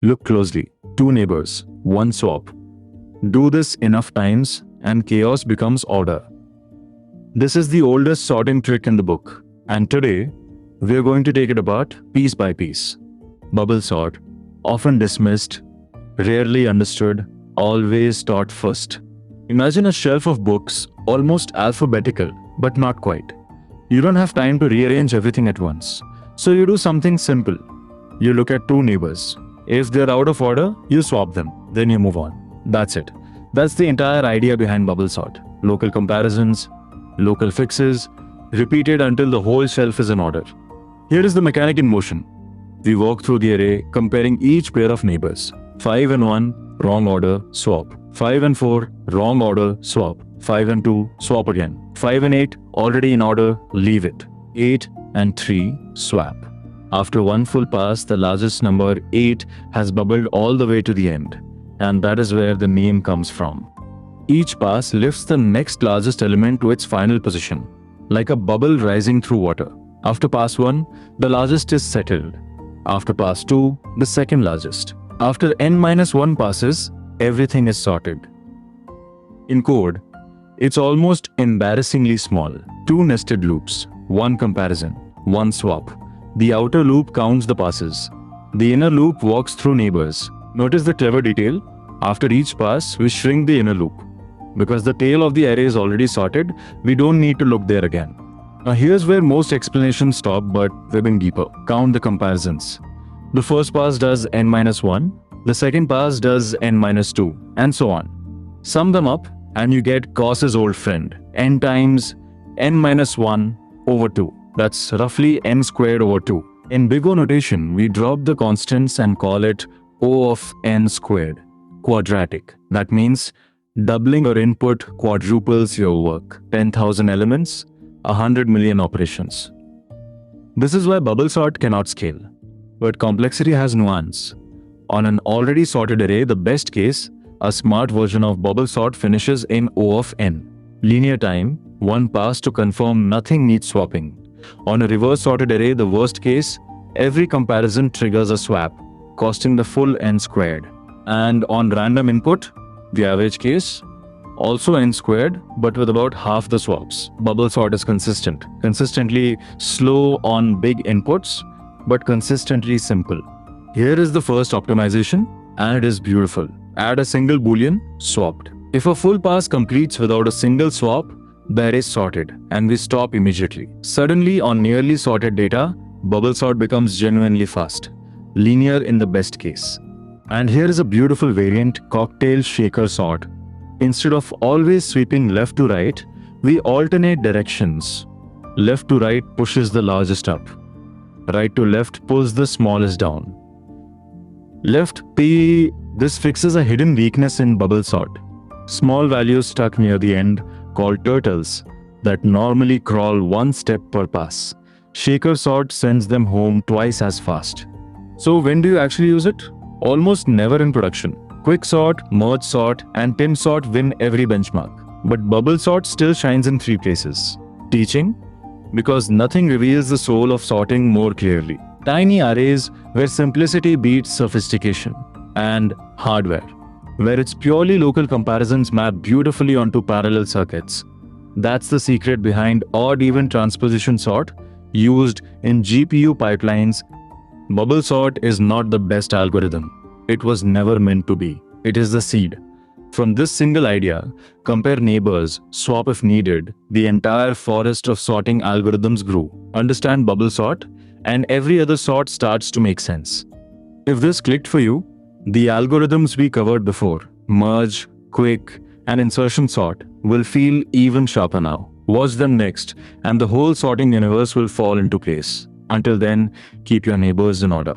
Look closely. Two neighbors, one swap. Do this enough times and chaos becomes order. This is the oldest sorting trick in the book. And today, we're going to take it apart piece by piece. Bubble sort, often dismissed, rarely understood, always taught first. Imagine a shelf of books, almost alphabetical, but not quite. You don't have time to rearrange everything at once. So you do something simple. You look at two neighbors. If they're out of order, you swap them. Then you move on. That's it. That's the entire idea behind bubble sort. Local comparisons, local fixes, repeated until the whole shelf is in order. Here is the mechanic in motion. We walk through the array, comparing each pair of neighbors. 5 and 1, wrong order, swap. 5 and 4, wrong order, swap. 5 and 2, swap again. 5 and 8, already in order, leave it. 8 and 3, swap. After one full pass, the largest number, 8, has bubbled all the way to the end. And that is where the name comes from. Each pass lifts the next largest element to its final position, like a bubble rising through water. After pass 1, the largest is settled. After pass 2, the second largest. After n-1 passes, everything is sorted. In code, it's almost embarrassingly small. Two nested loops, one comparison, one swap. The outer loop counts the passes. The inner loop walks through neighbors. Notice the clever detail. After each pass, we shrink the inner loop. Because the tail of the array is already sorted, we don't need to look there again. Now here's where most explanations stop, but we're going deeper. Count the comparisons. The first pass does n-1, the second pass does n-2, and so on. Sum them up, and you get Gauss's old friend, n times n-1 over 2. That's roughly n squared over 2. In big O notation, we drop the constants and call it O of n squared, quadratic. That means doubling your input quadruples your work. 10,000 elements, 100 million operations. This is why bubble sort cannot scale. But complexity has nuance. On an already sorted array, the best case, a smart version of bubble sort finishes in O of n. Linear time, one pass to confirm nothing needs swapping. On a reverse sorted array, the worst case, every comparison triggers a swap, costing the full n squared. And on random input, the average case, also n squared, but with about half the swaps. Bubble sort is consistent. Consistently slow on big inputs, but consistently simple. Here is the first optimization, and it is beautiful. Add a single boolean, swapped. If a full pass completes without a single swap, the array is sorted, and we stop immediately. Suddenly, on nearly sorted data, bubble sort becomes genuinely fast. Linear in the best case. And here is a beautiful variant, cocktail shaker sort. Instead of always sweeping left to right, we alternate directions. Left to right pushes the largest up. Right to left pulls the smallest down. Left P, this fixes a hidden weakness in bubble sort. Small values stuck near the end, called turtles, that normally crawl one step per pass. Shaker sort sends them home twice as fast. So when do you actually use it? Almost never in production. Quick sort, merge sort, and tim sort win every benchmark. But bubble sort still shines in 3 places. Teaching, because nothing reveals the soul of sorting more clearly. Tiny arrays where simplicity beats sophistication. And hardware, where its purely local comparisons map beautifully onto parallel circuits. That's the secret behind odd-even transposition sort used in GPU pipelines. Bubble sort is not the best algorithm. It was never meant to be. It is the seed. From this single idea, compare neighbors, swap if needed, the entire forest of sorting algorithms grew. Understand bubble sort, and every other sort starts to make sense. If this clicked for you, the algorithms we covered before, merge, quick, and insertion sort, will feel even sharper now. Watch them next, and the whole sorting universe will fall into place. Until then, keep your neighbors in order.